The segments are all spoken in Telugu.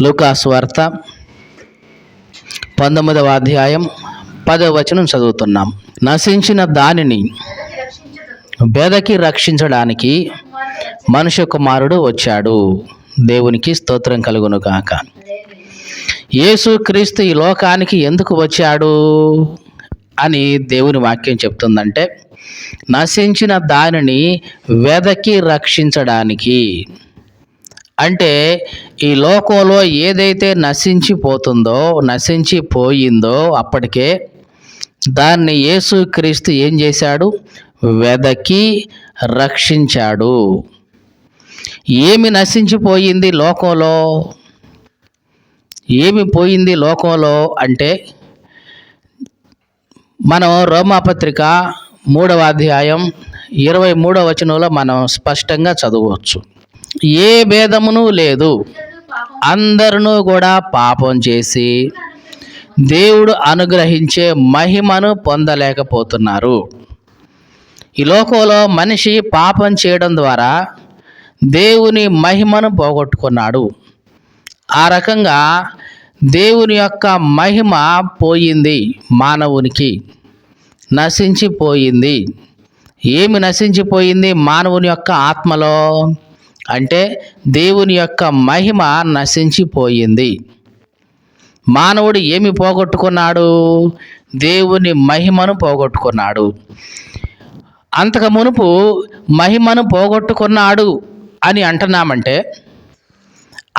లూకాసు వార్త 19వ అధ్యాయం 10వ వచనం చదువుతున్నాం. నశించిన దానిని బెదకి రక్షించడానికి మనుష్య కుమారుడు వచ్చాడు. దేవునికి స్తోత్రం కలుగును గాక. యేసుక్రీస్తు ఈ లోకానికి ఎందుకు వచ్చాడు అని దేవుని వాక్యం చెప్తుందంటే, నశించిన దానిని వెదకి రక్షించడానికి. అంటే ఈ లోకంలో ఏదైతే నశించిపోయిందో అప్పటికే దాన్ని యేసుక్రీస్తు ఏం చేశాడు? వెదకి రక్షించాడు. ఏమి నశించిపోయింది లోకంలో? ఏమి పోయింది లోకంలో అంటే, మనం రోమాపత్రిక 3వ అధ్యాయం 23వ వచనంలో మనం స్పష్టంగా చదవచ్చు. ఏ భేదమును లేదు, అందరూ కూడా పాపం చేసి దేవుడు అనుగ్రహించే మహిమను పొందలేకపోతున్నారు. ఈ లోకంలో మనిషి పాపం చేయడం ద్వారా దేవుని మహిమను పోగొట్టుకున్నాడు. ఆ రకంగా దేవుని యొక్క మహిమ పోయింది, మానవునికి నశించిపోయింది. ఏమి నశించిపోయింది మానవుని యొక్క ఆత్మలో అంటే, దేవుని యొక్క మహిమ నశించిపోయింది. మానవుడు ఏమి పోగొట్టుకున్నాడు? దేవుని మహిమను పోగొట్టుకున్నాడు. అంతకు మునుపు మహిమను పోగొట్టుకున్నాడు అని అంటున్నామంటే,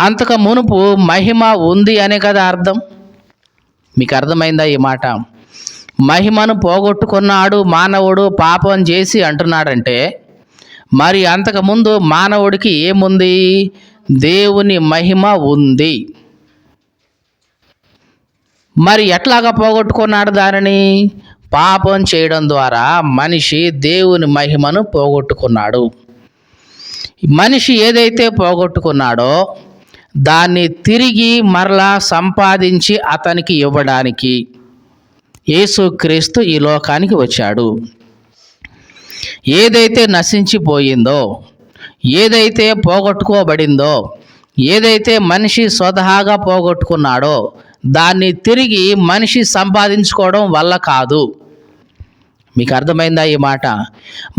అంతకు మునుపు మహిమ ఉంది అనే కదా అర్థం. మీకు అర్థమైందా ఈ మాట? మహిమను పోగొట్టుకున్నాడు మానవుడు పాపం చేసి అంటున్నాడంటే, మరి అంతకుముందు మానవుడికి ఏముంది? దేవుని మహిమ ఉంది. మరి ఎట్లాగా పోగొట్టుకున్నాడు దానిని? పాపం చేయడం ద్వారా మనిషి దేవుని మహిమను పోగొట్టుకున్నాడు. మనిషి ఏదైతే పోగొట్టుకున్నాడో దాన్ని తిరిగి మరలా సంపాదించి అతనికి ఇవ్వడానికి యేసుక్రీస్తు ఈ లోకానికి వచ్చాడు. ఏదైతే నశించిపోయిందో, ఏదైతే పోగొట్టుకోబడిందో, ఏదైతే మనిషి స్వతహాగా పోగొట్టుకున్నాడో దాన్ని తిరిగి మనిషి సంపాదించుకోవడం వల్ల కాదు. మీకు అర్థమైందా ఈ మాట?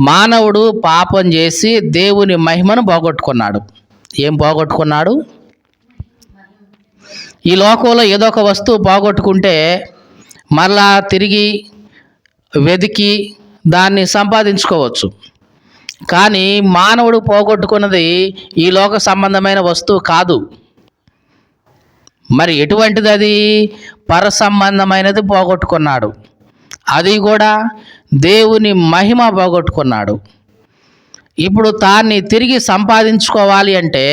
మానవుడు పాపం చేసి దేవుని మహిమను పోగొట్టుకున్నాడు. ఏం పోగొట్టుకున్నాడు? ఈ లోకంలో ఏదో ఒక వస్తువు పోగొట్టుకుంటే మరలా తిరిగి వెతికి దాన్ని సంపాదించుకోవచ్చు. కానీ మానవుడు పోగొట్టుకున్నది ఈ లోక సంబంధమైన వస్తువు కాదు. మరి ఎటువంటిది అది? పర సంబంధమైనది పోగొట్టుకున్నాడు. అది కూడా దేవుని మహిమ పోగొట్టుకున్నాడు. ఇప్పుడు దాన్ని తిరిగి సంపాదించుకోవాలి అంటే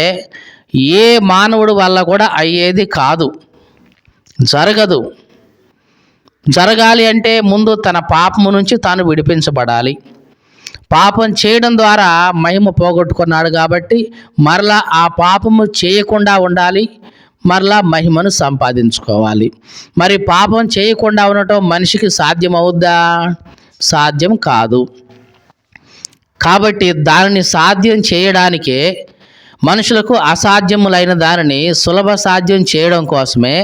ఏ మానవుడు వల్ల కూడా అయ్యేది కాదు, జరగదు. జరగాలి అంటే ముందు తన పాపము నుంచి తాను విడిపించబడాలి. పాపం చేయడం ద్వారా మహిమ పోగొట్టుకున్నాడు కాబట్టి మరలా ఆ పాపము చేయకుండా ఉండాలి, మరలా మహిమను సంపాదించుకోవాలి. మరి పాపం చేయకుండా ఉండటం మనిషికి సాధ్యమవుద్దా? సాధ్యం కాదు. కాబట్టి దానిని సాధ్యం చేయడానికే మనుషులకు అసాధ్యములైన దానిని సులభ సాధ్యం చేయడం కోసమే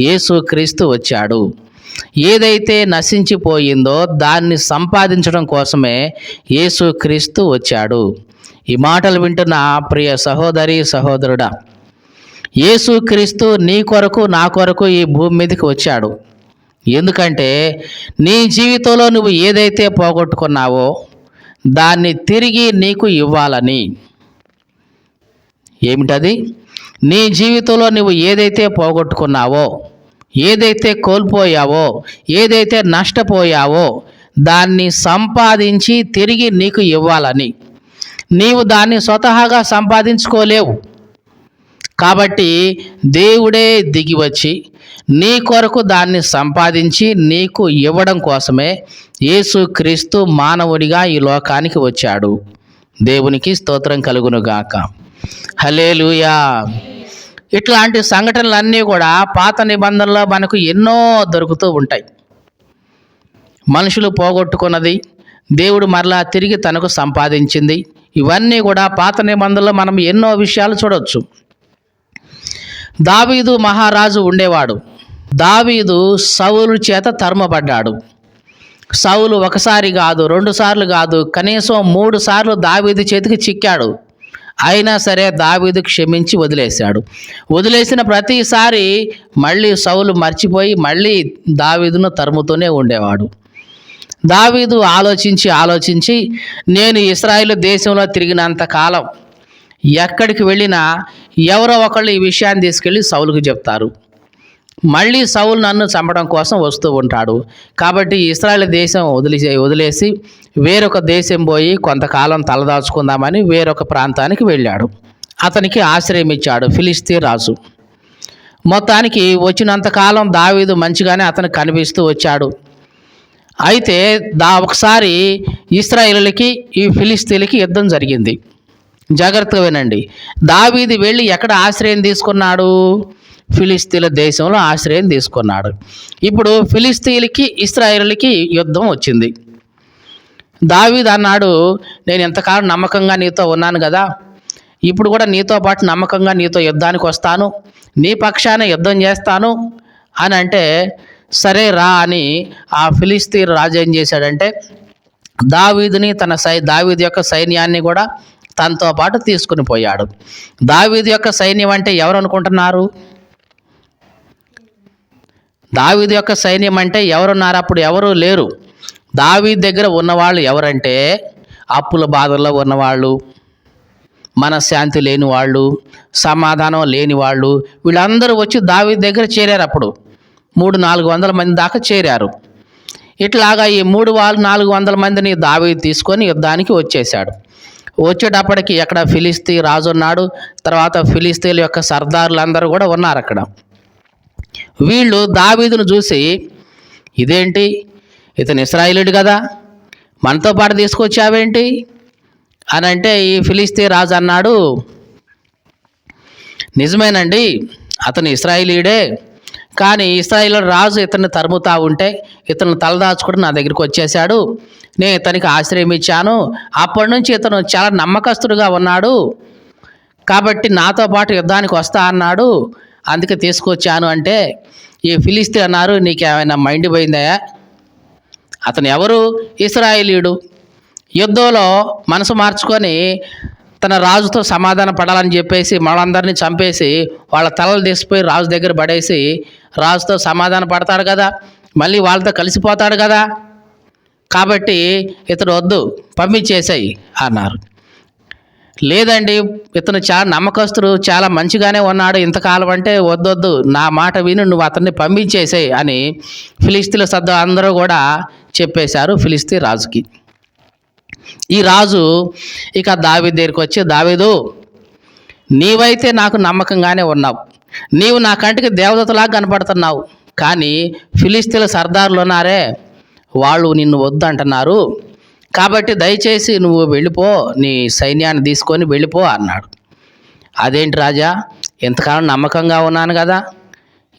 యేసుక్రీస్తు వచ్చాడు. ఏదైతే నశించిపోయిందో దాన్ని సంపాదించడం కోసమే యేసుక్రీస్తు వచ్చాడు. ఈ మాటలు వింటున్న ప్రియ సహోదరి సహోదరుడా, యేసుక్రీస్తు నీ కొరకు నా కొరకు ఈ భూమి మీదకి వచ్చాడు. ఎందుకంటే నీ జీవితంలో నువ్వు ఏదైతే పోగొట్టుకున్నావో దాన్ని తిరిగి నీకు ఇవ్వాలని. ఏమిటది? నీ జీవితంలో నువ్వు ఏదైతే పోగొట్టుకున్నావో, ఏదైతే కోల్పోయావో, ఏదైతే నష్టపోయావో దాన్ని సంపాదించి తిరిగి నీకు ఇవ్వాలని. నీవు దాన్ని స్వతహాగా సంపాదించుకోలేవు. కాబట్టి దేవుడే దిగి వచ్చి నీ కొరకు దాన్ని సంపాదించి నీకు ఇవ్వడం కోసమే యేసుక్రీస్తు మానవుడిగా ఈ లోకానికి వచ్చాడు. దేవునికి స్తోత్రం కలుగును గాక. హల్లెలూయా. ఇట్లాంటి సంఘటనలన్నీ కూడా పాత నిబంధనలో మనకు ఎన్నో దొరుకుతూ ఉంటాయి. మనుషులు పోగొట్టుకున్నది దేవుడు మరలా తిరిగి తనకు సంపాదించింది. ఇవన్నీ కూడా పాత నిబంధనలో మనం ఎన్నో విషయాలు చూడవచ్చు. దావీదు మహారాజు ఉండేవాడు. దావీదు సౌలు చేత తరుమబడ్డాడు. సౌలు ఒకసారి కాదు, 2 సార్లు కాదు, కనీసం 3 సార్లు దావీదు చేతికి చిక్కాడు. అయినా సరే దావీదు క్షమించి వదిలేశాడు. వదిలేసిన ప్రతిసారి మళ్ళీ సౌలు మర్చిపోయి మళ్ళీ దావీదును తరుముతూనే ఉండేవాడు. దావీదు ఆలోచించి నేను ఇశ్రాయేలు దేశంలో తిరిగినంత కాలం ఎక్కడికి వెళ్ళినా ఎవరో ఒకళ్ళు ఈ విషయాన్ని తీసుకెళ్ళి సౌలుకు చెప్తారు. మళ్ళీ సౌలు నన్ను చంపడం కోసం వస్తూ ఉంటాడు. కాబట్టి ఇశ్రాయేలు దేశం వదిలేసి వేరొక దేశం పోయి కొంతకాలం తలదాచుకుందామని వేరొక ప్రాంతానికి వెళ్ళాడు. అతనికి ఆశ్రయం ఇచ్చాడు ఫిలిష్తీ రాజు. మొత్తానికి వచ్చినంతకాలం దావీదు మంచిగానే అతనికి కనిపిస్తూ వచ్చాడు. అయితే ఒకసారి ఇశ్రాయేలులకి ఈ ఫిలిష్తీలకి యుద్ధం జరిగింది. జాగ్రత్తగా వినండి. దావీదు వెళ్ళి ఎక్కడ ఆశ్రయం తీసుకున్నాడు? ఫిలిష్తీల దేశంలో ఆశ్రయం తీసుకున్నాడు. ఇప్పుడు ఫిలిష్తీలకి ఇశ్రాయేలులకి యుద్ధం వచ్చింది. దావీదు అన్నాడు, నేను ఎంతకాలం నమ్మకంగా నీతో ఉన్నాను కదా, ఇప్పుడు కూడా నీతో పాటు నమ్మకంగా నీతో యుద్ధానికి వస్తాను, నీ పక్షాన యుద్ధం చేస్తాను అని అంటే, సరే రా అని ఆ ఫిలిష్తీ రాజు ఏం చేశాడంటే దావీదుని దావీదు యొక్క సైన్యాన్ని కూడా తనతో పాటు తీసుకుని పోయాడు. దావీదు యొక్క సైన్యం అంటే ఎవరు అనుకుంటున్నారు? దావీదు యొక్క సైన్యం అంటే ఎవరున్నారు? అప్పుడు ఎవరు లేరు. దావీదు దగ్గర ఉన్నవాళ్ళు ఎవరంటే అప్పుల బాధల్లో ఉన్నవాళ్ళు, మనశ్శాంతి లేని వాళ్ళు, సమాధానం లేని వాళ్ళు, వీళ్ళందరూ వచ్చి దావీదు దగ్గర చేరారు. అప్పుడు 300-400 మంది దాకా చేరారు. ఇట్లాగా ఈ 300-400 మందిని దావీదు తీసుకొని యుద్ధానికి వచ్చేసాడు. వచ్చేటప్పటికి ఎక్కడ ఫిలిష్తీ రాజు ఉన్నాడు, తర్వాత ఫిలిష్తీల యొక్క సర్దారులందరూ కూడా ఉన్నారు అక్కడ. వీళ్ళు దావీదును చూసి, ఇదేంటి, ఇతను ఇశ్రాయేలీయుడు కదా, మనతో పాటు తీసుకొచ్చావేంటి అని అంటే ఈ ఫిలిష్తీ రాజు అన్నాడు, నిజమేనండి, అతను ఇశ్రాయేలీయుడే, కానీ ఇశ్రాయేలు రాజు ఇతన్ని తరుముతా ఉంటే ఇతను తలదాచుకుని నా దగ్గరికి వచ్చేసాడు. నేను ఇతనికి ఆశ్రయం ఇచ్చాను. అప్పటి నుంచి ఇతను చాలా నమ్మకస్తుడుగా ఉన్నాడు. కాబట్టి నాతో పాటు యుద్ధానికి వస్తా అన్నాడు, అందుకే తీసుకొచ్చాను అంటే ఈ ఫిలిష్తీ అన్నారు, నీకేమైనా మైండ్ పోయిందా? అతను ఎవరు? ఇశ్రాయేలీయుడు. యుద్ధంలో మనసు మార్చుకొని తన రాజుతో సమాధానం పడాలని చెప్పేసి వాళ్ళందరినీ చంపేసి వాళ్ళ తలలు తీసిపోయి రాజు దగ్గర పడేసి రాజుతో సమాధానం పడతాడు కదా, మళ్ళీ వాళ్ళతో కలిసిపోతాడు కదా, కాబట్టి ఇతను వద్దు, పంపించేసాయి అన్నారు. లేదండి, ఇతను చాలా నమ్మకస్తుడు, చాలా మంచిగానే ఉన్నాడు ఇంతకాలం అంటే వద్దొద్దు, నా మాట విని నువ్వు అతన్ని పంపించేసాయి అని ఫిలిష్తీల అందరూ కూడా చెప్పేశారు ఫిలిష్తీ రాజుకి. ఈ రాజు ఇక దావీదు దగ్గరికి వచ్చి, దావీదు, నీవైతే నాకు నమ్మకంగానే ఉన్నావు, నీవు నా కంటికి దేవదూతలాగా కనపడుతున్నావు, కానీ ఫిలిష్తీల సర్దారులు ఉన్నారే, వాళ్ళు నిన్ను వద్దు అంటున్నారు, కాబట్టి దయచేసి నువ్వు వెళ్ళిపో, నీ సైన్యాన్ని తీసుకొని వెళ్ళిపో అన్నాడు. అదేంటి రాజా, ఎంతకాలం నమ్మకంగా ఉన్నాను కదా,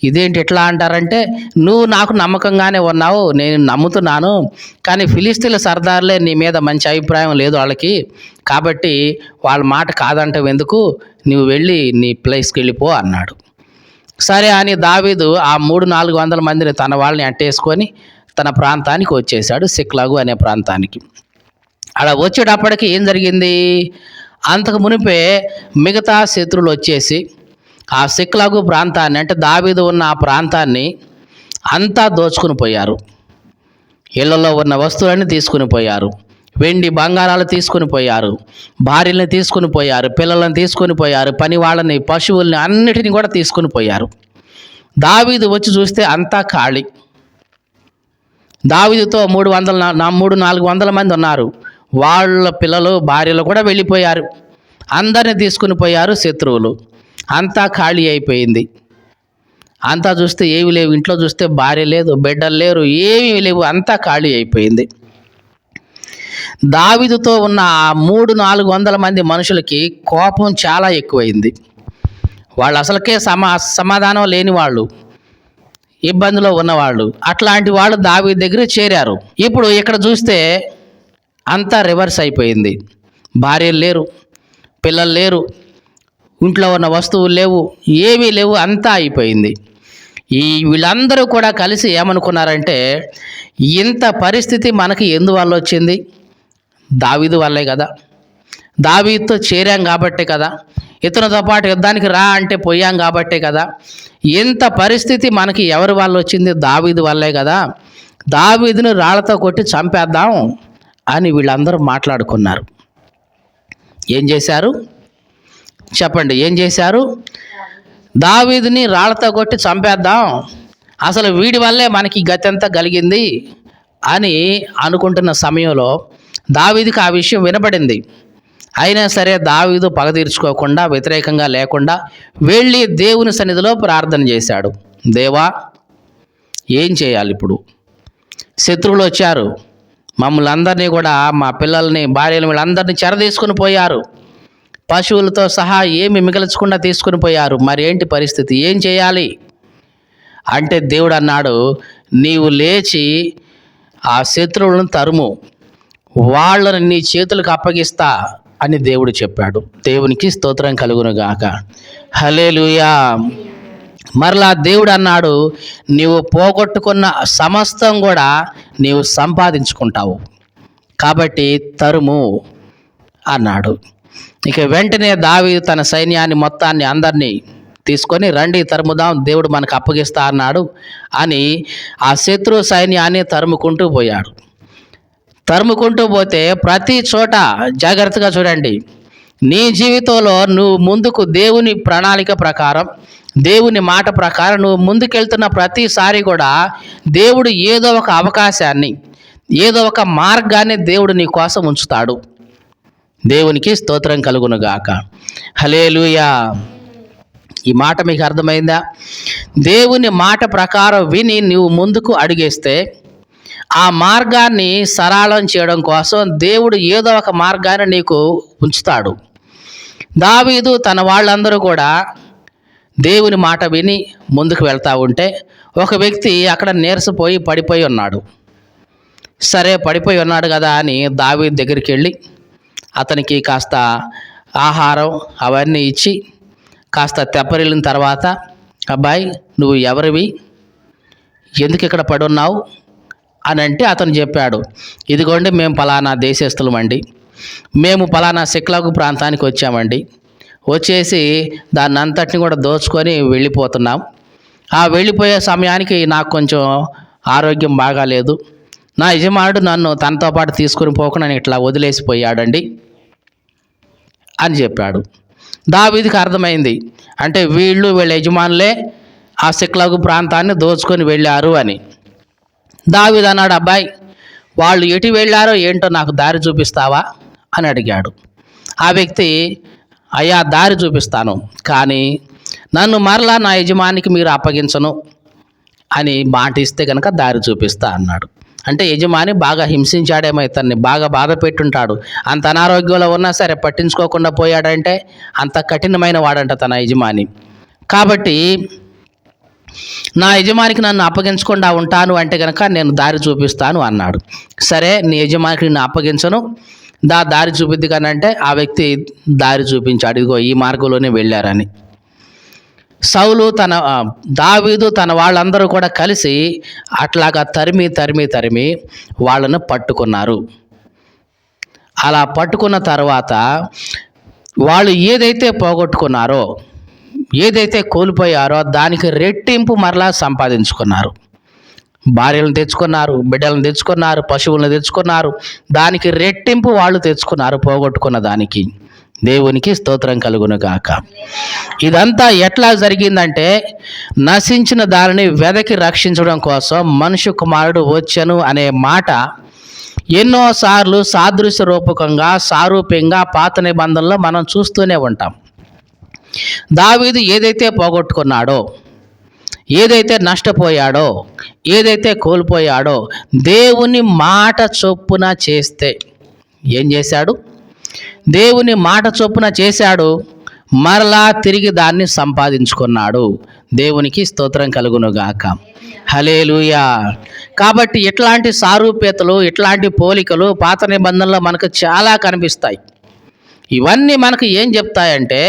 ఇదేంటి ఎట్లా అంటారంటే, నువ్వు నాకు నమ్మకంగానే ఉన్నావు, నేను నమ్ముతున్నాను, కానీ ఫిలిష్తీల సర్దార్లే నీ మీద మంచి అభిప్రాయం లేదు వాళ్ళకి, కాబట్టి వాళ్ళ మాట కాదంటావు ఎందుకు, నువ్వు వెళ్ళి నీ ప్లేస్కి వెళ్ళిపో అన్నాడు. సరే అని దావీదు ఆ 300-400 మందిని తన వాళ్ళని అట్టేసుకొని తన ప్రాంతానికి వచ్చేసాడు, సిక్లగు అనే ప్రాంతానికి. అలా వచ్చేటప్పటికి ఏం జరిగింది, అంతకు మునిపే మిగతా శత్రువులు వచ్చేసి ఆ సిక్లగు ప్రాంతాన్ని, అంటే దావీదు ఉన్న ఆ ప్రాంతాన్ని అంతా దోచుకుని పోయారు. ఇళ్లలో ఉన్న వస్తువులన్నీ తీసుకుని పోయారు, వెండి బంగారాలు తీసుకుని పోయారు, భార్యలను తీసుకుని పోయారు, పిల్లలను తీసుకుని పోయారు, పని వాళ్ళని, పశువుల్ని అన్నిటిని కూడా తీసుకుని పోయారు. దావీదు వచ్చి చూస్తే అంతా ఖాళీ. దావీదుతో 300-400 మంది ఉన్నారు, వాళ్ళ పిల్లలు భార్యలు కూడా వెళ్ళిపోయారు, అందరిని తీసుకుని పోయారు శత్రువులు. అంతా ఖాళీ అయిపోయింది. అంతా చూస్తే ఏమి లేవు, ఇంట్లో చూస్తే భార్య లేదు, బిడ్డలు లేరు, ఏమీ లేవు, అంతా ఖాళీ అయిపోయింది. దావీదుతో ఉన్న ఆ 300-400 మంది మనుషులకి కోపం చాలా ఎక్కువైంది. వాళ్ళు అసలుకే సమాధానం లేని వాళ్ళు, ఇబ్బందిలో ఉన్నవాళ్ళు, అట్లాంటి వాళ్ళు దావీదు దగ్గర చేరారు. ఇప్పుడు ఇక్కడ చూస్తే అంతా రివర్స్ అయిపోయింది. భార్యలు లేరు, పిల్లలు లేరు, ఇంట్లో ఉన్న వస్తువులు లేవు, ఏమీ లేవు, అంతా అయిపోయింది. వీళ్ళందరూ కూడా కలిసి ఏమనుకున్నారంటే, ఇంత పరిస్థితి మనకి ఎందువల్ల వచ్చింది? దావీదు వల్లే కదా, దావీదుతో చేరాం కాబట్టే కదా, ఇతనితో పాటు యుద్ధానికి రా అంటే పోయాం కాబట్టే కదా, ఇంత పరిస్థితి మనకి ఎవరి వల్ల వచ్చింది? దావీదు వల్లే కదా, దావీదును రాళ్లతో కొట్టి చంపేద్దాం అని వీళ్ళందరూ మాట్లాడుకున్నారు. ఏం చేశారు చెప్పండి? ఏం చేశారు? దావీదుని రాళ్లతో కొట్టి చంపేద్దాం, అసలు వీడి వల్లే మనకి గతి అంతా కలిగింది అని అనుకుంటున్న సమయంలో దావీదుకి ఆ విషయం వినబడింది. అయినా సరే దావీదు పగ తీర్చుకోకుండా, వ్యతిరేకంగా లేకుండా వెళ్ళి దేవుని సన్నిధిలో ప్రార్థన చేశాడు. దేవా, ఏం చేయాలి ఇప్పుడు? శత్రువులు వచ్చారు, మమ్మల్ని అందరినీ కూడా, మా పిల్లల్ని, భార్యలు, వీళ్ళందరినీ చెరదీసుకుని పోయారు, పశువులతో సహా ఏమి మిగల్చకుండా తీసుకుని పోయారు. మరి ఏంటి పరిస్థితి? ఏం చేయాలి అంటే దేవుడు అన్నాడు, నీవు లేచి ఆ శత్రువులను తరుము, వాళ్ళని నీ చేతులకు అప్పగిస్తా అని దేవుడు చెప్పాడు. దేవునికి స్తోత్రం కలుగునుగాక. హల్లెలూయా. మరలా దేవుడు అన్నాడు, నీవు పోగొట్టుకున్న సమస్తం కూడా నీవు సంపాదించుకుంటావు, కాబట్టి తరుము అన్నాడు. ఇక వెంటనే దావీదు తన సైన్యాన్ని మొత్తాన్ని అందరినీ తీసుకొని, రండి తరుముదాం, దేవుడు మనకు అప్పగిస్తా అన్నాడు అని ఆ శత్రు సైన్యాన్ని తరుముకుంటూ పోయాడు. తరుముకుంటూ పోతే ప్రతి చోట జాగ్రత్తగా చూడండి, నీ జీవితంలో నువ్వు ముందుకు దేవుని ప్రణాళిక ప్రకారం, దేవుని మాట ప్రకారం నువ్వు ముందుకెళ్తున్న ప్రతిసారి కూడా దేవుడు ఏదో ఒక అవకాశాన్ని, ఏదో ఒక మార్గాన్ని దేవుడు నీ కోసం ఉంచుతాడు. దేవునికి స్తోత్రం కలుగునుగాక. హల్లెలూయా. ఈ మాట మీకు అర్థమైందా? దేవుని మాట ప్రకారం విని నువ్వు ముందుకు అడుగేస్తే ఆ మార్గాన్ని సరళం చేయడం కోసం దేవుడు ఏదో ఒక మార్గాన్ని నీకు ఉంచుతాడు. దావీదు తన వాళ్ళందరూ కూడా దేవుని మాట విని ముందుకు వెళ్తూ ఉంటే ఒక వ్యక్తి అక్కడ నీరసపోయి పడిపోయి ఉన్నాడు. సరే, పడిపోయి ఉన్నాడు కదా అని దావీదు దగ్గరికి వెళ్ళి అతనికి కాస్త ఆహారం అవన్నీ ఇచ్చి కాస్త తెప్పరిల్లిన తర్వాత, అబ్బాయి నువ్వు ఎవరివి, ఎందుకు ఇక్కడ పడున్నావు అని అంటే అతను చెప్పాడు, ఇదిగోండి మేము పలానా దేశస్తులమండి, మేము పలానా సిక్లగు ప్రాంతానికి వచ్చామండి, వచ్చేసి దాన్ని అంతటిని కూడా దోచుకొని వెళ్ళిపోతున్నాం. ఆ వెళ్ళిపోయే సమయానికి నాకు కొంచెం ఆరోగ్యం బాగాలేదు, నా యజమానుడు నన్ను తనతో పాటు తీసుకుని పోకుండా నేను ఇట్లా వదిలేసిపోయాడండి అని చెప్పాడు. దావీదుకి అర్థమైంది, అంటే వీళ్ళ యజమానులే ఆ సిక్లగు ప్రాంతాన్ని దోచుకొని వెళ్ళారు అని. దావీదు అన్నాడు, అబ్బాయి వాళ్ళు ఎటు వెళ్ళారో ఏంటో నాకు దారి చూపిస్తావా అని అడిగాడు. ఆ వ్యక్తి, అయ్యా దారి చూపిస్తాను, కానీ నన్ను మరలా నా యజమానికి మీరు అప్పగించను అని మాట ఇస్తే కనుక దారి చూపిస్తా అన్నాడు. అంటే యజమాని బాగా హింసించాడేమో, ఇతన్ని బాగా బాధ పెట్టుంటాడు. అంత అనారోగ్యంలో ఉన్నా సరే పట్టించుకోకుండా పోయాడంటే అంత కఠినమైన వాడంట తన యజమాని. కాబట్టి నా యజమానికి నన్ను అప్పగించకుండా ఉంటాను అంటే కనుక నేను దారి చూపిస్తాను అన్నాడు. సరే, నీ యజమానికి నిన్ను అప్పగించను, దారి చూపిద్ది కానీ అంటే ఆ వ్యక్తి దారి చూపించాడు, ఇదిగో ఈ మార్గంలోనే వెళ్ళారని. దావీదు తన వాళ్ళందరూ కూడా కలిసి అట్లాగా తరిమి వాళ్ళను పట్టుకున్నారు. అలా పట్టుకున్న తర్వాత వాళ్ళు ఏదైతే పోగొట్టుకున్నారో, ఏదైతే కోల్పోయారో దానికి రెట్టింపు మరలా సంపాదించుకున్నారు. భార్యలను తెచ్చుకున్నారు, బిడ్డలను తెచ్చుకున్నారు, పశువులను తెచ్చుకున్నారు, దానికి రెట్టింపు వాళ్ళు తెచ్చుకున్నారు పోగొట్టుకున్న దానికి. దేవునికి స్తోత్రం కలుగునుగాక. ఇదంతా ఎట్లా జరిగిందంటే, నశించిన దానిని వెదకి రక్షించడం కోసం మనుష్య కుమారుడు వచ్చెను అనే మాట ఎన్నోసార్లు సాదృశ్య రూపకంగా, సారూప్యంగా పాత నిబంధనలో మనం చూస్తూనే ఉంటాం. దావీదు ఏదైతే పోగొట్టుకున్నాడో, ఏదైతే నష్టపోయాడో, ఏదైతే కోల్పోయాడో, దేవుని మాట చొప్పున చేస్తే ఏం చేశాడు? దేవుని మాట చొప్పున చేశాడు, మరలా తిరిగి దాన్ని సంపాదించుకున్నాడు. దేవునికి స్తోత్రం కలుగునుగాక. హల్లెలూయా. కాబట్టి ఇట్లాంటి సారూప్యతలు, ఇట్లాంటి పోలికలు పాత నిబంధనలో మనకు చాలా కనిపిస్తాయి. ఇవన్నీ మనకు ఏం చెప్తాయంటే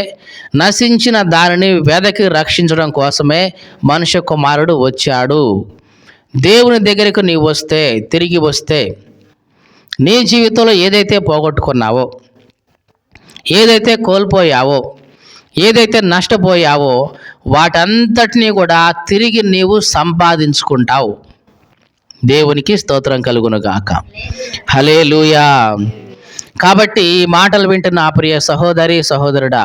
నశించిన దానిని వెదకి రక్షించడం కోసమే మనుష్య కుమారుడు వచ్చాడు. దేవుని దగ్గరకు నీవు వస్తే, తిరిగి వస్తే, నీ జీవితంలో ఏదైతే పోగొట్టుకున్నావో, ఏదైతే కోల్పోయావో, ఏదైతే నష్టపోయావో వాటంతటినీ కూడా తిరిగి నీవు సంపాదించుకుంటావు. దేవునికి స్తోత్రం కలుగునుగాక. హల్లెలూయా. కాబట్టి ఈ మాటలు వింటున్న ఆ ప్రియ సహోదరి సహోదరుడా,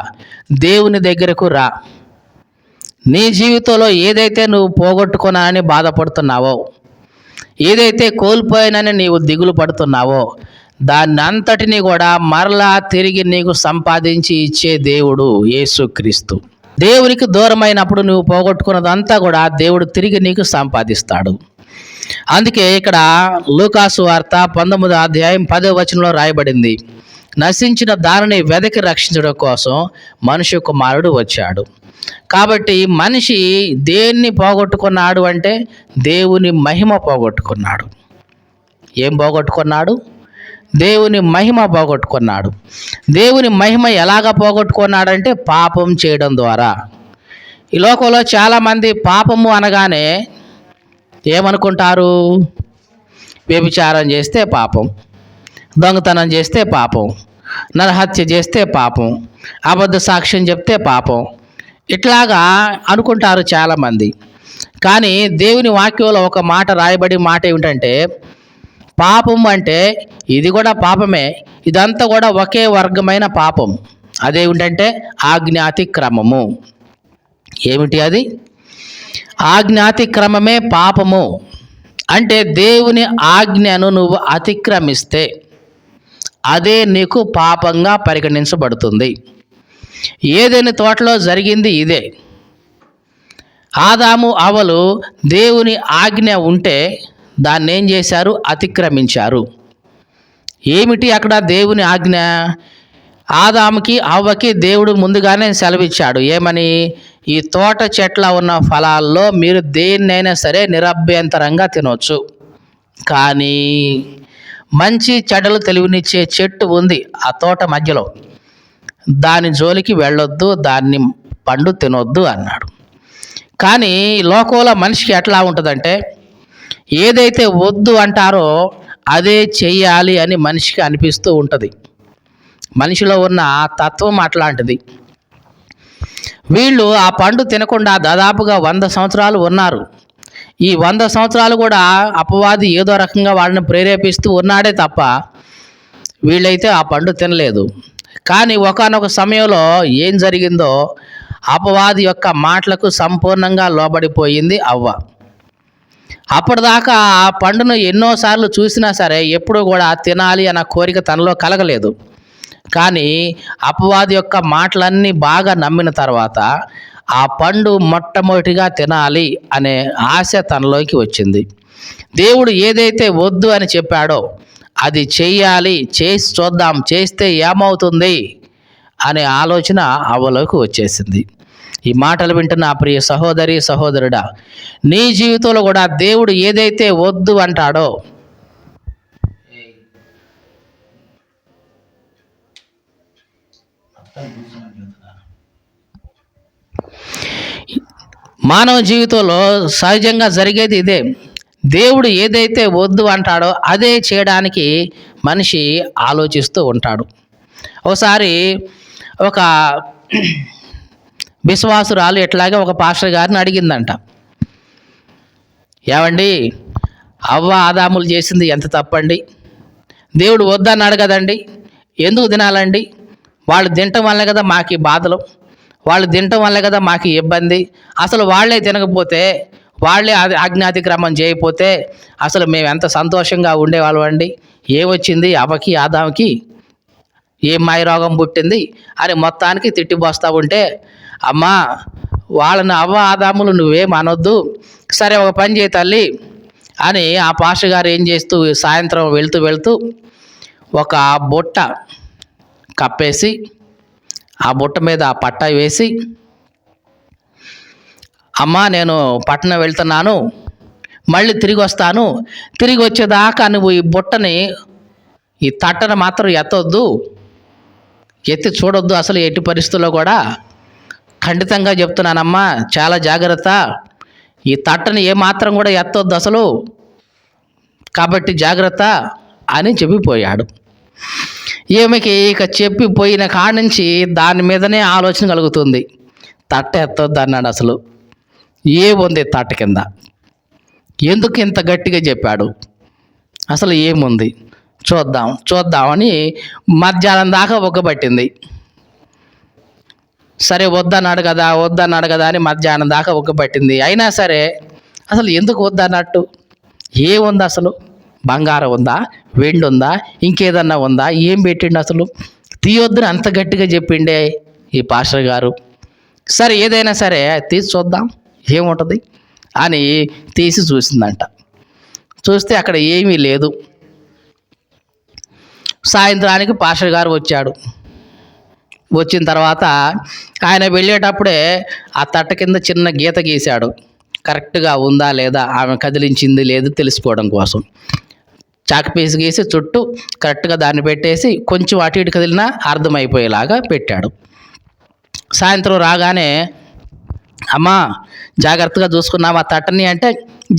దేవుని దగ్గరకు రా. నీ జీవితంలో ఏదైతే నువ్వు పోగొట్టుకున్నానని బాధపడుతున్నావో, ఏదైతే కోల్పోయానని నీవు దిగులు పడుతున్నావో దాన్ని అంతటినీ కూడా మరలా తిరిగి నీకు సంపాదించి ఇచ్చే దేవుడు యేసుక్రీస్తు. దేవునికి దూరమైనప్పుడు నువ్వు పోగొట్టుకున్నదంతా కూడా దేవుడు తిరిగి నీకు సంపాదిస్తాడు. అందుకే ఇక్కడ లూకాసు వార్త 19వ అధ్యాయం 10వ వచనంలో రాయబడింది, నశించిన దానిని వెదకి రక్షించడం కోసం మనుష్య కుమారుడు వచ్చాడు. కాబట్టి మనిషి దేన్ని పోగొట్టుకున్నాడు అంటే దేవుని మహిమ పోగొట్టుకున్నాడు. ఏం పోగొట్టుకున్నాడు? దేవుని మహిమ పోగొట్టుకున్నాడు. దేవుని మహిమ ఎలాగ పోగొట్టుకున్నాడంటే పాపం చేయడం ద్వారా. ఈ లోకంలో చాలామంది పాపము అనగానే ఏమనుకుంటారు? వ్యభిచారం చేస్తే పాపం, దొంగతనం చేస్తే పాపం, నరహత్య చేస్తే పాపం, అబద్ధ సాక్ష్యం చెప్తే పాపం, ఇట్లాగా అనుకుంటారు చాలామంది. కానీ దేవుని వాక్యంలో ఒక మాట రాయబడి మాట ఏమిటంటే, పాపం అంటే ఇది కూడా పాపమే, ఇదంతా కూడా ఒకే వర్గమైన పాపం. అదేమిటంటే ఆజ్ఞాతిక్రమము. ఏమిటి అది? ఆజ్ఞాతిక్రమమే పాపము. అంటే దేవుని ఆజ్ఞను నువ్వు అతిక్రమిస్తే అదే నీకు పాపంగా పరిగణించబడుతుంది. ఏదైనా తోటలో జరిగింది ఇదే. ఆదాము అవ్వలు దేవుని ఆజ్ఞ ఉంటే దాన్ని ఏం చేశారు? అతిక్రమించారు. ఏమిటి అక్కడ దేవుని ఆజ్ఞ? ఆదాముకి అవ్వకి దేవుడు ముందుగానే సెలవిచ్చాడు. ఏమని? ఈ తోట చెట్ల ఉన్న ఫలాల్లో మీరు దేన్నైనా సరే నిరభ్యంతరంగా తినవచ్చు, కానీ మంచి చెడ్డలు తెలివినిచ్చే చెట్టు ఉంది ఆ తోట మధ్యలో, దాని జోలికి వెళ్ళొద్దు, దాన్ని పండు తినొద్దు అన్నాడు. కానీ లోకంలో మనిషికి ఎట్లా ఉంటుందంటే ఏదైతే వద్దు అంటారో అదే చెయ్యాలి అని మనిషికి అనిపిస్తూ ఉంటుంది. మనిషిలో ఉన్న తత్వం అట్లాంటిది. వీళ్ళు ఆ పండు తినకుండా దాదాపుగా 100 సంవత్సరాలు ఉన్నారు. ఈ 100 సంవత్సరాలు కూడా అపవాది ఏదో రకంగా వాళ్ళని ప్రేరేపిస్తూ ఉన్నాడే తప్ప వీళ్ళైతే ఆ పండు తినలేదు. కానీ ఒకానొక సమయంలో ఏం జరిగిందో, అపవాది యొక్క మాటలకు సంపూర్ణంగా లోబడిపోయింది అవ్వ. అప్పటిదాకా ఆ పండును ఎన్నోసార్లు చూసినా సరే ఎప్పుడూ కూడా తినాలి అన్న కోరిక తనలో కలగలేదు. కానీ అపవాది యొక్క మాటలన్నీ బాగా నమ్మిన తర్వాత ఆ పండు మొట్టమొదటిగా తినాలి అనే ఆశ తనలోకి వచ్చింది. దేవుడు ఏదైతే వద్దు అని చెప్పాడో అది చెయ్యాలి, చేసి చూద్దాం, చేస్తే ఏమవుతుంది అనే ఆలోచన అవ్వలోకి వచ్చేసింది. ఈ మాటలు వింటున్న ఆ ప్రియ సహోదరి సహోదరుడా, నీ జీవితంలో కూడా దేవుడు ఏదైతే వద్దు అంటాడో మానవ జీవితంలో సహజంగా జరిగేది ఇదే. దేవుడు ఏదైతే వద్దు అంటాడో అదే చేయడానికి మనిషి ఆలోచిస్తూ ఉంటాడు. ఒకసారి ఒక విశ్వాసురాలు ఎట్లాగే ఒక పాస్టర్ గారిని అడిగిందంట, ఏమండి అవ్వ ఆదాములు చేసింది ఎంత తప్పండి? దేవుడు వద్దన్నాడు కదండి, ఎందుకు తినాలండి? వాళ్ళు తినటం వల్లే కదా మాకు ఈ బాధలు, వాళ్ళు తినటం వల్లే కదా మాకు ఇబ్బంది. అసలు వాళ్ళే తినకపోతే, వాళ్ళే అజ్ఞాతిక్రమం చేయకపోతే అసలు మేము ఎంత సంతోషంగా ఉండేవాళ్ళం అండి. ఏమొచ్చింది అవ్వకి ఆదాముకి? ఏం మాయరోగం పుట్టింది అని మొత్తానికి తిట్టిపోస్తూ ఉంటే, అమ్మా వాళ్ళని అవ్వ ఆదాములు నువ్వేం అనొద్దు, సరే ఒక పని చేయి తల్లి అని ఆ పాస్టర్ గారు ఏం చేస్తూ సాయంత్రం వెళ్తూ ఒక బుట్ట కప్పేసి ఆ బుట్ట మీద ఆ పట్టా వేసి, అమ్మా నేను పట్టణం వెళ్తున్నాను, మళ్ళీ తిరిగి వస్తాను, తిరిగి వచ్చేదాకా నువ్వు ఈ బుట్టని, ఈ తట్టను మాత్రం ఎత్తొద్దు, ఎత్తి చూడొద్దు అసలు ఎట్టి పరిస్థితుల్లో కూడా. ఖండితంగా చెప్తున్నానమ్మా, చాలా జాగ్రత్త. ఈ తట్టని ఏమాత్రం కూడా ఎత్తొద్దు అసలు, కాబట్టి జాగ్రత్త అని చెప్పిపోయాడు. ఈమెకి ఇక చెప్పిపోయిన కాడ నుంచి దాని మీదనే ఆలోచన కలుగుతుంది. తట్ట ఎత్తొద్దు అన్నాడు. అసలు ఏముంది తట్ట కింద? ఎందుకు ఇంత గట్టిగా చెప్పాడు? అసలు ఏముంది చూద్దామని మధ్యాహ్నం దాకా ఒగ్గబట్టింది. సరే వద్దన్నాడు కదా అని మధ్యాహ్నం దాకా ఒగ్గబట్టింది. అయినా సరే అసలు ఎందుకు వద్దన్నట్టు? ఏముంది అసలు? బంగారం ఉందా, వెండి ఉందా, ఇంకేదన్నా ఉందా? ఏం పెట్టిండు అసలు? తీయొద్దని అంత గట్టిగా చెప్పిండే ఈ పాస్టర్ గారు. సరే ఏదైనా సరే తీసి చూద్దాం ఏముంటుంది అని తీసి చూసిందంట. చూస్తే అక్కడ ఏమీ లేదు. సాయంత్రానికి పాస్టర్ గారు వచ్చాడు. వచ్చిన తర్వాత ఆయన వెళ్ళేటప్పుడే ఆ తట్ట కింద చిన్న గీత గీశాడు. కరెక్ట్గా ఉందా లేదా, ఆమె కదిలించింది లేదు తెలుసుకోవడం కోసం. చాక్ గీసి చుట్టూ కరెక్ట్గా దాన్ని పెట్టేసి కొంచెం అటు ఇటు కదిలినా అర్థమైపోయేలాగా పెట్టాడు. సాయంత్రం రాగానే, అమ్మా జాగ్రత్తగా చూసుకున్నావా తట్టని అంటే,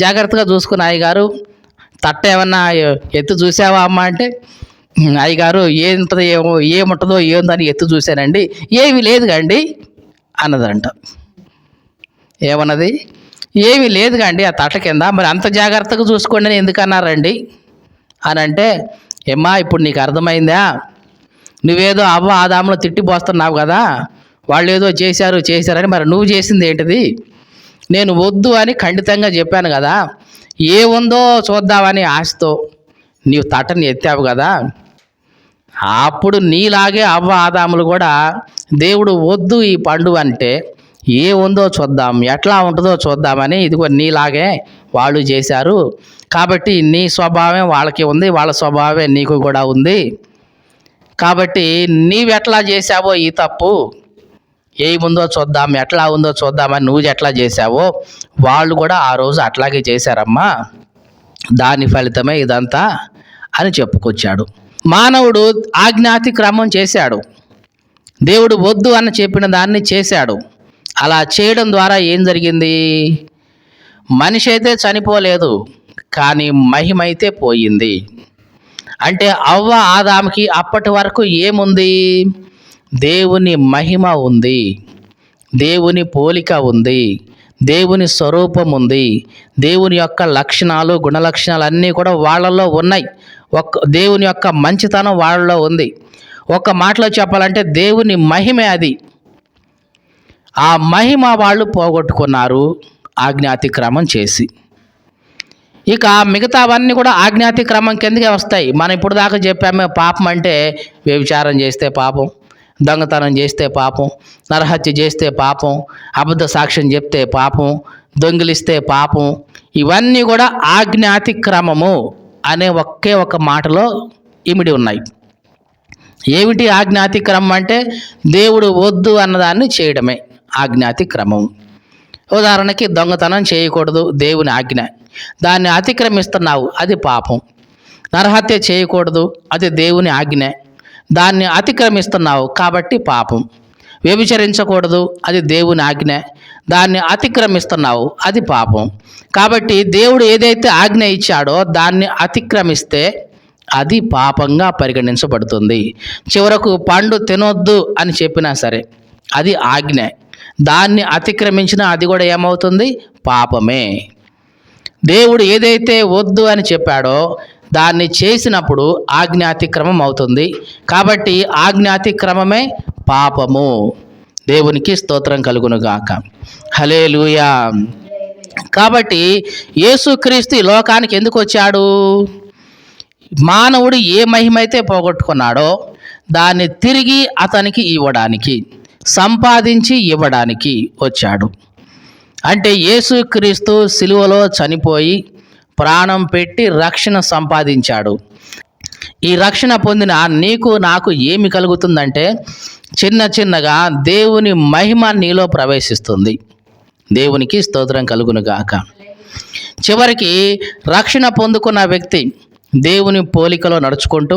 జాగ్రత్తగా చూసుకున్న అయ్యగారు. తట్ట ఏమన్నా ఎత్తు చూసావా అమ్మ అంటే, అయ్యగారు ఏముంటుందో ఏందని ఎత్తు చూశానండి, ఏమీ లేదు కండి అన్నదంట. ఏమన్నది? ఏమీ లేదు కండి ఆ తట్ట కింద. మరి అంత జాగ్రత్తగా చూసుకోండి అని ఎందుకన్నారండి అని అంటే, ఏమ్మా ఇప్పుడు నీకు అర్థమైందా? నువ్వేదో అవ్వ ఆదాములో తిట్టిపోస్తున్నావు కదా, వాళ్ళు ఏదో చేశారని, మరి నువ్వు చేసింది ఏంటిది? నేను వద్దు అని ఖండితంగా చెప్పాను కదా, ఏముందో చూద్దామని ఆశతో నీవు తట్టని ఎత్తావు కదా, అప్పుడు నీలాగే అవ్వ ఆదాములు కూడా దేవుడు వద్దు ఈ పండు అంటే ఏముందో చూద్దాం, ఎట్లా ఉంటుందో చూద్దామని ఇదిగో నీలాగే వాళ్ళు చేశారు. కాబట్టి నీ స్వభావం వాళ్ళకి ఉంది, వాళ్ళ స్వభావమే నీకు కూడా ఉంది. కాబట్టి నీవెట్లా చేశావో ఈ తప్పు, ఏముందో చూద్దాం, ఎట్లా ఉందో చూద్దామని నువ్వు ఎట్లా చేశావో వాళ్ళు కూడా ఆ రోజు అట్లాగే చేశారమ్మా, దాని ఫలితమే ఇదంతా అని చెప్పుకొచ్చాడు. మానవుడు ఆజ్ఞాతిక్రమం చేశాడు. దేవుడు వద్దు అని చెప్పిన దాన్ని చేశాడు. అలా చేయడం ద్వారా ఏం జరిగింది? మనిషి అయితే చనిపోలేదు, కానీ మహిమ అయితే పోయింది. అంటే అవ్వ ఆదాముకి అప్పటి వరకు ఏముంది? దేవుని మహిమ ఉంది, దేవుని పోలిక ఉంది, దేవుని స్వరూపం ఉంది, దేవుని యొక్క లక్షణాలు గుణలక్షణాలు అన్నీ కూడా వాళ్ళల్లో ఉన్నాయి. దేవుని యొక్క మంచితనం వాళ్ళలో ఉంది. ఒక మాటలో చెప్పాలంటే దేవుని మహిమే అది. ఆ మహిమ వాళ్ళు పోగొట్టుకున్నారు ఆజ్ఞాతిక్రమం చేసి. ఇక మిగతావన్నీ కూడా ఆజ్ఞాతిక్రమం కిందకే వస్తాయి. మనం ఇప్పుడు దాకా చెప్పామే, పాపం అంటే వ్యభిచారం చేస్తే పాపం, దొంగతనం చేస్తే పాపం, నరహత్య చేస్తే పాపం, అబద్ధ సాక్ష్యం చెప్తే పాపం, దొంగిలిస్తే పాపం. ఇవన్నీ కూడా ఆజ్ఞాతిక్రమము అనే ఒకే ఒక మాటలో ఇమిడి ఉన్నాయి. ఏమిటి ఆజ్ఞాతిక్రమం అంటే? దేవుడు వద్దు అన్నదాన్ని చేయడమే ఆజ్ఞాతిక్రమం. ఉదాహరణకి దొంగతనం చేయకూడదు, దేవుని ఆజ్ఞ, దాన్ని అతిక్రమిస్తున్నావు, అది పాపం. నరహత్య చేయకూడదు, అది దేవుని ఆజ్ఞ, దాన్ని అతిక్రమిస్తున్నావు కాబట్టి పాపం. వ్యభిచరించకూడదు, అది దేవుని ఆజ్ఞ, దాన్ని అతిక్రమిస్తున్నావు, అది పాపం. కాబట్టి దేవుడు ఏదైతే ఆజ్ఞ ఇచ్చాడో దాన్ని అతిక్రమిస్తే అది పాపంగా పరిగణించబడుతుంది. చివరకు పండు తినొద్దు అని చెప్పినా సరే అది ఆజ్ఞ, దాన్ని అతిక్రమించినా అది కూడా ఏమవుతుంది? పాపమే. దేవుడు ఏదైతే వద్దు అని చెప్పాడో దాన్ని చేసినప్పుడు ఆజ్ఞాతిక్రమం అవుతుంది. కాబట్టి ఆజ్ఞాతిక్రమమే పాపము. దేవునికి స్తోత్రం కలుగునుగాక. హల్లెలూయా. కాబట్టి యేసుక్రీస్తు ఈ లోకానికి ఎందుకు వచ్చాడు? మానవుడు ఏ మహిమైతే పోగొట్టుకున్నాడో దాన్ని తిరిగి అతనికి ఇవ్వడానికి, సంపాదించి ఇవ్వడానికి వచ్చాడు. అంటే యేసుక్రీస్తు సిలువలో చనిపోయి ప్రాణం పెట్టి రక్షణ సంపాదించాడు. ఈ రక్షణ పొందిన నీకు నాకు ఏమి కలుగుతుందంటే, చిన్నగా దేవుని మహిమ నీలో ప్రవేశిస్తుంది. దేవునికి స్తోత్రం కలుగునుగాక. చివరికి రక్షణ పొందుకున్న వ్యక్తి దేవుని పోలికలో నడుచుకుంటూ,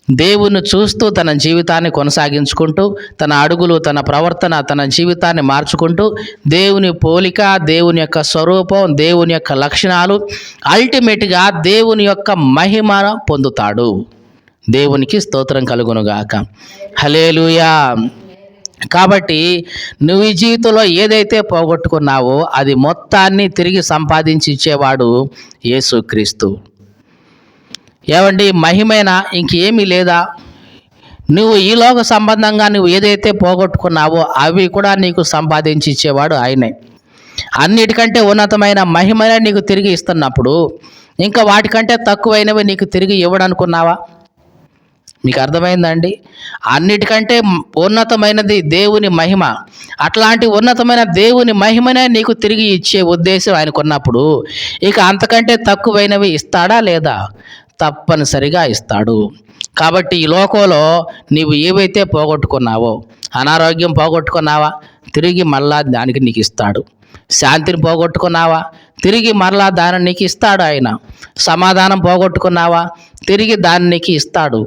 దేవుని చూస్తూ తన జీవితాన్ని కొనసాగించుకుంటూ, తన అడుగులు, తన ప్రవర్తన, తన జీవితాన్ని మార్చుకుంటూ, దేవుని పోలిక, దేవుని యొక్క స్వరూపం, దేవుని యొక్క లక్షణాలు, అల్టిమేట్గా దేవుని యొక్క మహిమ పొందుతాడు. దేవునికి స్తోత్రం కలుగునుగాక. హల్లెలూయా. కాబట్టి నువ్వు ఈ జీవితంలో ఏదైతే పోగొట్టుకున్నావో అది మొత్తాన్ని తిరిగి సంపాదించి ఇచ్చేవాడు యేసుక్రీస్తు. ఏమండి, మహిమైన ఇంకేమీ లేదా? నువ్వు ఈ లోక సంబంధంగా నువ్వు ఏదైతే పోగొట్టుకున్నావో అవి కూడా నీకు సంపాదించి ఇచ్చేవాడు ఆయనే. అన్నిటికంటే ఉన్నతమైన మహిమనే నీకు తిరిగి ఇస్తున్నప్పుడు ఇంకా వాటికంటే తక్కువైనవి నీకు తిరిగి ఇవ్వడనుకున్నావా? మీకు అర్థమైందండి? అన్నిటికంటే ఉన్నతమైనది దేవుని మహిమ. అట్లాంటి ఉన్నతమైన దేవుని మహిమనే నీకు తిరిగి ఇచ్చే ఉద్దేశం ఆయనకున్నప్పుడు ఇక అంతకంటే తక్కువైనవి ఇస్తాడా లేదా? తప్పనిసరిగా ఇస్తాడు. కాబట్టి ఈ లోకంలో నీవు ఏవైతే పోగొట్టుకున్నావో, అనారోగ్యం పోగొట్టుకున్నావా, తిరిగి మళ్ళా దానికి నీకు ఇస్తాడు. శాంతిని పోగొట్టుకున్నావా, తిరిగి మరలా దాన్ని నీకు ఇస్తాడు ఆయన. సమాధానం పోగొట్టుకున్నావా, తిరిగి దాన్ని నీకు ఇస్తాడు.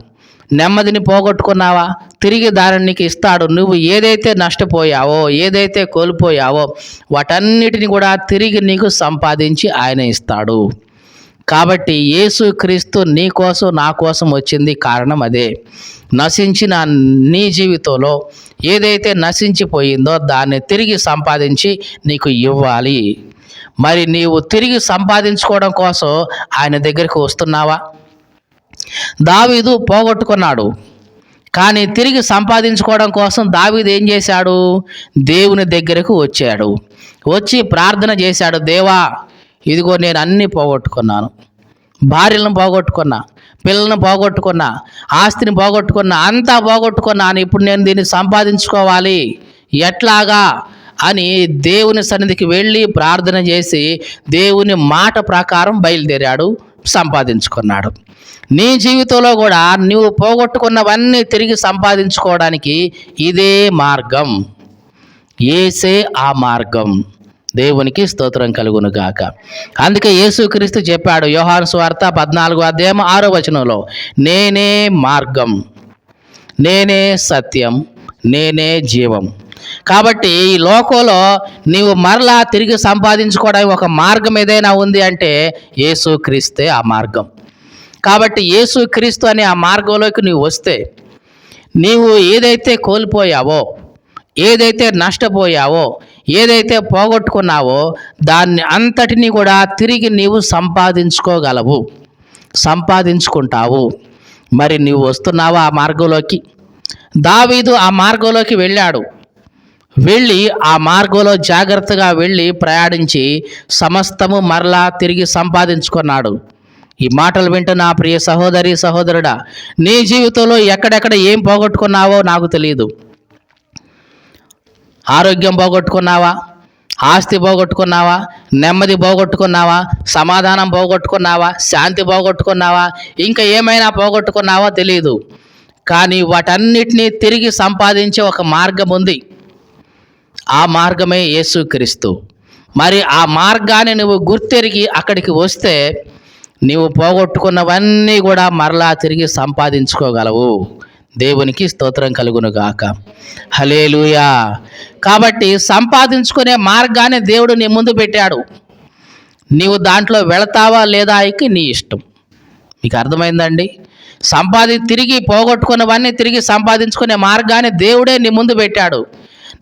నెమ్మదిని పోగొట్టుకున్నావా, తిరిగి దాన్ని నీకు ఇస్తాడు. నువ్వు ఏదైతే నష్టపోయావో, ఏదైతే కోల్పోయావో వాటన్నిటిని కూడా తిరిగి నీకు సంపాదించి ఆయన ఇస్తాడు. కాబట్టి యేసుక్రీస్తు నీ కోసం, నా కోసం వచ్చింది కారణం అదే. నశించిన నీ జీవితంలో ఏదైతే నశించిపోయిందో దాన్ని తిరిగి సంపాదించి నీకు ఇవ్వాలి. మరి నీవు తిరిగి సంపాదించుకోవడం కోసం ఆయన దగ్గరికి వస్తున్నావా? దావీదు పోగొట్టుకున్నాడు, కానీ తిరిగి సంపాదించుకోవడం కోసం దావీదు ఏం చేశాడు? దేవుని దగ్గరకు వచ్చాడు. వచ్చి ప్రార్థన చేశాడు, దేవా ఇదిగో నేను అన్నీ పోగొట్టుకున్నాను. భార్యలను పోగొట్టుకున్నా, పిల్లలను పోగొట్టుకున్నా, ఆస్తిని పోగొట్టుకున్నా, అంతా పోగొట్టుకున్నాను. ఇప్పుడు నేను దీన్ని సంపాదించుకోవాలి, ఎట్లాగా అని దేవుని సన్నిధికి వెళ్ళి ప్రార్థన చేసి దేవుని మాట ప్రకారం బయలుదేరాడు, సంపాదించుకున్నాడు. నీ జీవితంలో కూడా నువ్వు పోగొట్టుకున్నవన్నీ తిరిగి సంపాదించుకోవడానికి ఇదే మార్గం. యేసే ఆ మార్గం. దేవునికి స్తోత్రం కలుగును గాక. అందుకే యేసుక్రీస్తు చెప్పాడు యోహాను సువార్త 14:6 నేనే మార్గం, నేనే సత్యం, నేనే జీవం. కాబట్టి ఈ లోకంలో నీవు మరలా తిరిగి సంపాదించుకోవడానికి ఒక మార్గం ఏదైనా ఉంది అంటే యేసుక్రీస్తే ఆ మార్గం. కాబట్టి యేసుక్రీస్తు అనే ఆ మార్గంలోకి నీవు వస్తే నీవు ఏదైతే కోల్పోయావో, ఏదైతే నష్టపోయావో, ఏదైతే పోగొట్టుకున్నావో దాన్ని అంతటినీ కూడా తిరిగి నీవు సంపాదించుకోగలవు, సంపాదించుకుంటావు. మరి నీవు వస్తున్నావా ఆ మార్గంలోకి? దావీదు ఆ మార్గంలోకి వెళ్ళాడు. వెళ్ళి ఆ మార్గంలో జాగ్రత్తగా వెళ్ళి ప్రయాణించి సమస్తము మరలా తిరిగి సంపాదించుకున్నాడు. ఈ మాటలు వింటున్న ప్రియ సహోదరి సహోదరుడా, నీ జీవితంలో ఎక్కడెక్కడ ఏం పోగొట్టుకున్నావో నాకు తెలియదు. ఆరోగ్యం పోగొట్టుకున్నావా, ఆస్తి పోగొట్టుకున్నావా, నెమ్మది పోగొట్టుకున్నావా, సమాధానం పోగొట్టుకున్నావా, శాంతి పోగొట్టుకున్నావా, ఇంకా ఏమైనా పోగొట్టుకున్నావో తెలియదు. కానీ వాటన్నిటినీ తిరిగి సంపాదించే ఒక మార్గం ఉంది. ఆ మార్గమే యేసుక్రీస్తు. మరి ఆ మార్గాన్ని నువ్వు గుర్తెరిగి అక్కడికి వస్తే నీవు పోగొట్టుకున్నవన్నీ కూడా మరలా తిరిగి సంపాదించుకోగలవు. దేవునికి స్తోత్రం కలుగును గాక. హల్లెలూయా. కాబట్టి సంపాదించుకునే మార్గాన్ని దేవుడు నీ ముందు పెట్టాడు. నీవు దాంట్లో వెళతావా లేదా ఇక నీ ఇష్టం. మీకు అర్థమైందండి? తిరిగి పోగొట్టుకున్నవన్నీ తిరిగి సంపాదించుకునే మార్గాన్ని దేవుడే నీ ముందు పెట్టాడు.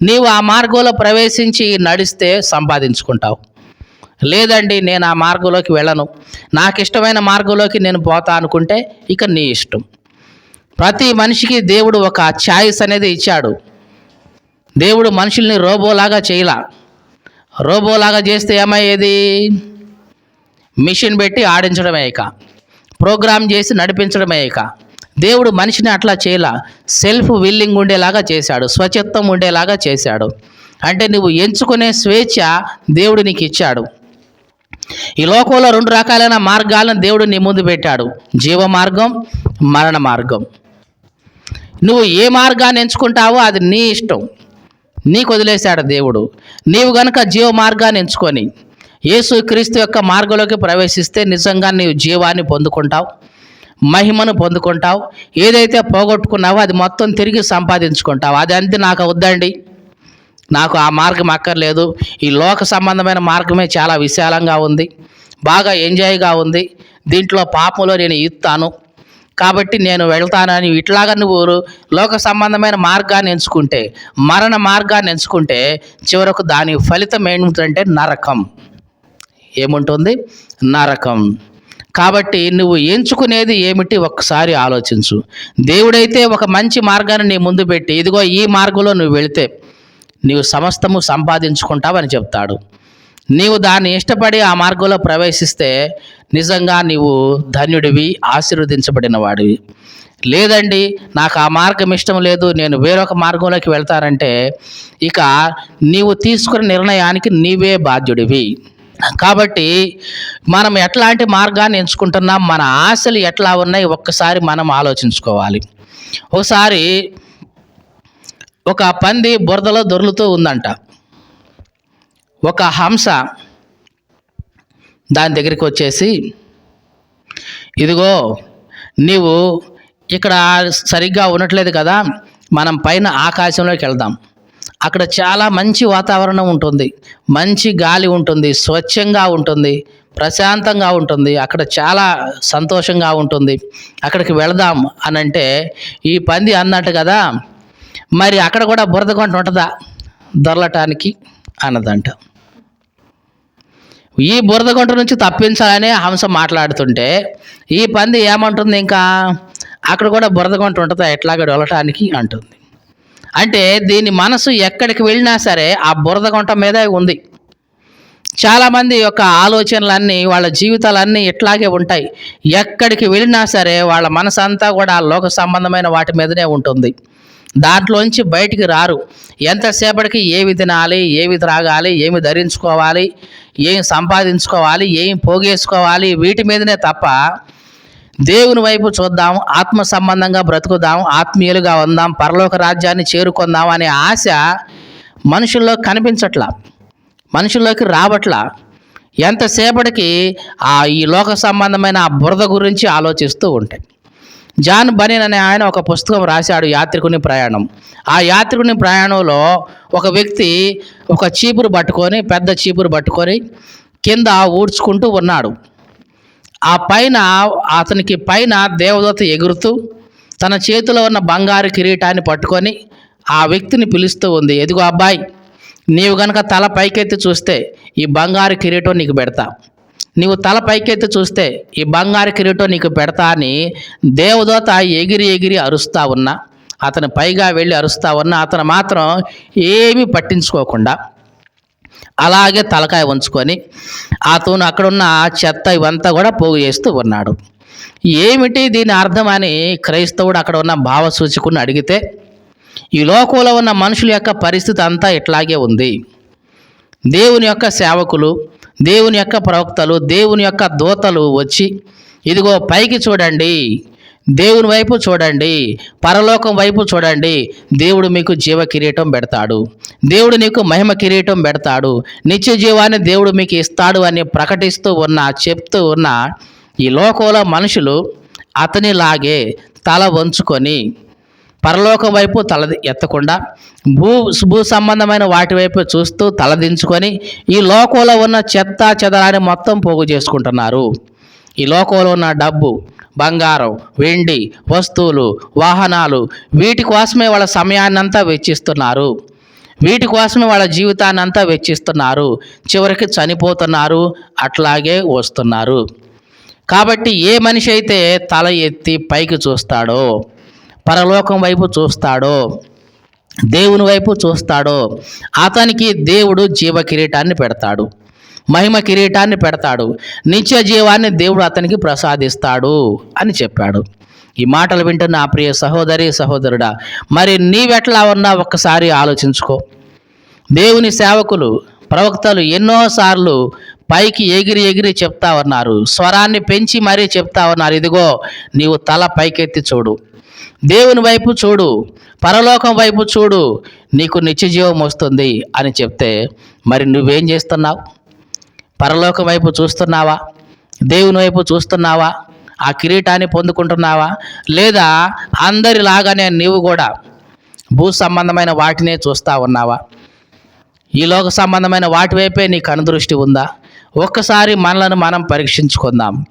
నీవు ఆ మార్గంలో ప్రవేశించి నడిస్తే సంపాదించుకుంటావు. లేదండి నేను ఆ మార్గంలోకి వెళ్ళను, నాకు ఇష్టమైన మార్గంలోకి నేను పోతా అనుకుంటే ఇక నీ ఇష్టం. ప్రతి మనిషికి దేవుడు ఒక ఛాయిస్ అనేది ఇచ్చాడు. దేవుడు మనుషుల్ని రోబోలాగా చేయలా. రోబోలాగా చేస్తే ఏమయ్యేది? మిషన్ పెట్టి ఆడించడమే ఇక, ప్రోగ్రామ్ చేసి నడిపించడమే ఇక. దేవుడు మనిషిని అట్లా చేయలా. సెల్ఫ్ విల్లింగ్ ఉండేలాగా చేశాడు, స్వచ్ఛత్వం ఉండేలాగా చేశాడు. అంటే నువ్వు ఎంచుకునే స్వేచ్ఛ దేవుడు నీకు ఇచ్చాడు. ఈ లోకంలో 2 రకాలైన మార్గాలను దేవుడు నీ ముందు పెట్టాడు, జీవ మార్గం, మరణ మార్గం. నువ్వు ఏ మార్గాన్ని ఎంచుకుంటావో అది నీ ఇష్టం, నీకు వదిలేశాడు దేవుడు. నీవు గనుక జీవ మార్గాన్ని ఎంచుకొని యేసుక్రీస్తు యొక్క మార్గంలోకి ప్రవేశిస్తే నిజంగా నీవు జీవాన్ని పొందుకుంటావు. మహిమను పొందుకుంటావు. ఏదైతే పోగొట్టుకున్నావో అది మొత్తం తిరిగి సంపాదించుకుంటావు. అది అంతే, నాకు వద్దండి, నాకు ఆ మార్గం అక్కర్లేదు, ఈ లోక సంబంధమైన మార్గమే చాలా విశాలంగా ఉంది, బాగా ఎంజాయ్గా ఉంది, దీంట్లో పాపంలో నేను ఇస్తాను కాబట్టి నేను వెళ్తానని ఇట్లాగా నువ్వు లోక సంబంధమైన మార్గాన్ని ఎంచుకుంటే, మరణ మార్గాన్ని ఎంచుకుంటే చివరకు దాని ఫలితం ఏమిటంటే నరకం. ఏముంటుంది? నరకం. కాబట్టి నువ్వు ఎంచుకునేది ఏమిటి ఒక్కసారి ఆలోచించు. దేవుడైతే ఒక మంచి మార్గాన్ని నీ ముందు పెట్టి, ఇదిగో ఈ మార్గంలో నువ్వు వెళితే నీవు సమస్తము సంపాదించుకుంటావని చెప్తాడు. నీవు దాన్ని ఇష్టపడి ఆ మార్గంలో ప్రవేశిస్తే నిజంగా నీవు ధన్యుడివి, ఆశీర్వదించబడిన వాడివి. లేదండి, నాకు ఆ మార్గం ఇష్టం లేదు, నేను వేరొక మార్గంలోకి వెళ్తానంటే ఇక నీవు తీసుకున్న నిర్ణయానికి నీవే బాధ్యుడివి. కాబట్టి మనం ఎట్లాంటి మార్గాన్ని ఎంచుకుంటున్నాం, మన ఆశలు ఎట్లా ఉన్నాయి ఒక్కసారి మనం ఆలోచించుకోవాలి. ఒకసారి ఒక పంది బురదలో దొర్లుతూ ఉందంట. ఒక హంస దాని దగ్గరికి వచ్చేసి, ఇదిగో నీవు ఇక్కడ సరిగ్గా ఉండట్లేదు కదా, మనం పైన ఆకాశంలోకి వెళ్దాం, అక్కడ చాలా మంచి వాతావరణం ఉంటుంది, మంచి గాలి ఉంటుంది, స్వచ్ఛంగా ఉంటుంది, ప్రశాంతంగా ఉంటుంది, అక్కడ చాలా సంతోషంగా ఉంటుంది, అక్కడికి వెళదాం అని అంటే ఈ పంది అన్నట్టు కదా, మరి అక్కడ కూడా బురద గుంట ఉంటుందా దొరలటానికి అన్నదంట. ఈ బురద గుంట నుంచి తప్పించాలనే హంస మాట్లాడుతుంటే ఈ పంది ఏమంటుంది, ఇంకా అక్కడ కూడా బురద గుంట ఉంటుందా ఎట్లాగా దొరలటానికి అంటుంది. అంటే దీని మనసు ఎక్కడికి వెళ్ళినా సరే ఆ బురద గుంట మీదే ఉంది. చాలామంది యొక్క ఆలోచనలన్నీ, వాళ్ళ జీవితాలన్నీ ఇట్లాగే ఉంటాయి. ఎక్కడికి వెళ్ళినా సరే వాళ్ళ మనసు అంతా కూడా లోక సంబంధమైన వాటి మీదనే ఉంటుంది. దాంట్లోంచి బయటికి రారు. ఎంతసేపటికి ఏవి తినాలి, ఏవి త్రాగాలి, ఏమి ధరించుకోవాలి, ఏం సంపాదించుకోవాలి, ఏం పోగేసుకోవాలి, వీటి మీదనే తప్ప దేవుని వైపు చూద్దాం, ఆత్మ సంబంధంగా బ్రతుకుదాం, ఆత్మీయులుగా ఉందాం, పరలోక రాజ్యాన్ని చేరుకుందాం అనే ఆశ మనుషుల్లో కనిపించట్లా, మనుషుల్లోకి రావట్లా. ఎంతసేపటికి ఈ లోక సంబంధమైన ఆ బురద గురించి ఆలోచిస్తూ ఉంటాయి. జాన్ బనీన్ అనే ఆయన ఒక పుస్తకం రాశాడు, యాత్రికుని ప్రయాణం. ఆ యాత్రికుని ప్రయాణంలో ఒక వ్యక్తి ఒక చీపురు పట్టుకొని, పెద్ద చీపురు పట్టుకొని కింద ఊడ్చుకుంటూ ఉన్నాడు. ఆ పైన అతనికి పైన దేవదూత ఎగురుతూ తన చేతిలో ఉన్న బంగారు కిరీటాన్ని పట్టుకొని ఆ వ్యక్తిని పిలుస్తూ ఉంది. ఎదుగో అబ్బాయి, నీవు గనక తల పైకెత్తి చూస్తే ఈ బంగారు కిరీటం నీకు పెడతా, నీవు తల పైకెత్తి చూస్తే ఈ బంగారు కిరీటం నీకు పెడతా అని దేవదూత ఎగిరి ఎగిరి అరుస్తూ ఉన్నా, అతను పైగా వెళ్ళి అరుస్తూ ఉన్నా అతను మాత్రం ఏమీ పట్టించుకోకుండా అలాగే తలకాయ ఉంచుకొని అతను అక్కడున్న చెత్త ఇవంతా కూడా పోగు చేస్తూ ఉన్నాడు. ఏమిటి దీని అర్థం అని క్రైస్తవుడు అక్కడ ఉన్న భావసూచకుని అడిగితే, ఈ లోకంలో ఉన్న మనుషుల యొక్క పరిస్థితి అంతా ఇట్లాగే ఉంది. దేవుని యొక్క సేవకులు, దేవుని యొక్క ప్రవక్తలు, దేవుని యొక్క దూతలు వచ్చి, ఇదిగో పైకి చూడండి, దేవుని వైపు చూడండి, పరలోకం వైపు చూడండి, దేవుడు మీకు జీవ కిరీటం పెడతాడు, దేవుడు నీకు మహిమ కిరీటం పెడతాడు, నిత్య జీవాన్ని దేవుడు మీకు ఇస్తాడు అని ప్రకటిస్తూ చెప్తూ ఉన్న ఈ లోకంలో మనుషులు అతనిలాగే తల వంచుకొని పరలోకం వైపు తల ఎత్తకుండా భూ సంబంధమైన వాటి వైపు చూస్తూ తలదించుకొని ఈ లోకంలో ఉన్న చెత్త చెదరాన్ని మొత్తం పోగు చేసుకుంటున్నారు. ఈ లోకంలో ఉన్న డబ్బు, బంగారం, వెండి, వస్తువులు, వాహనాలు, వీటి కోసమే వాళ్ళ సమయాన్ని అంతా వెచ్చిస్తున్నారు, వీటి కోసమే వాళ్ళ జీవితాన్ని అంతా వెచ్చిస్తున్నారు, చివరికి చనిపోతున్నారు, అట్లాగే వస్తున్నారు. కాబట్టి ఏ మనిషి అయితే తల ఎత్తి పైకి చూస్తాడో, పరలోకం వైపు చూస్తాడో, దేవుని వైపు చూస్తాడో అతనికి దేవుడు జీవ కిరీటాన్ని పెడతాడు, మహిమ కిరీటాన్ని పెడతాడు, నిత్య జీవాన్ని దేవుడు అతనికి ప్రసాదిస్తాడు అని చెప్పాడు. ఈ మాటలు వింటున్న నా ప్రియ సహోదరి సహోదరుడా, మరి నీవెట్లా ఉన్నా ఒక్కసారి ఆలోచించుకో. దేవుని సేవకులు, ప్రవక్తలు ఎన్నోసార్లు పైకి ఎగిరి ఎగిరి చెప్తా ఉన్నారు, స్వరాన్ని పెంచి మరీ చెప్తా ఉన్నారు, ఇదిగో నీవు తల పైకెత్తి చూడు, దేవుని వైపు చూడు, పరలోకం వైపు చూడు, నీకు నిత్యజీవం వస్తుంది అని చెప్తే మరి నువ్వేం చేస్తున్నావు? పరలోకం వైపు చూస్తున్నావా? దేవుని వైపు చూస్తున్నావా? ఆ కిరీటాన్ని పొందుకుంటున్నావా? లేదా అందరిలాగానే నీవు కూడా భూ సంబంధమైన వాటినే చూస్తూ ఉన్నావా? ఈ లోక సంబంధమైన వాటి వైపే నీ కనుదృష్టి ఉందా? ఒక్కసారి మనలను మనం పరీక్షించుకుందాం.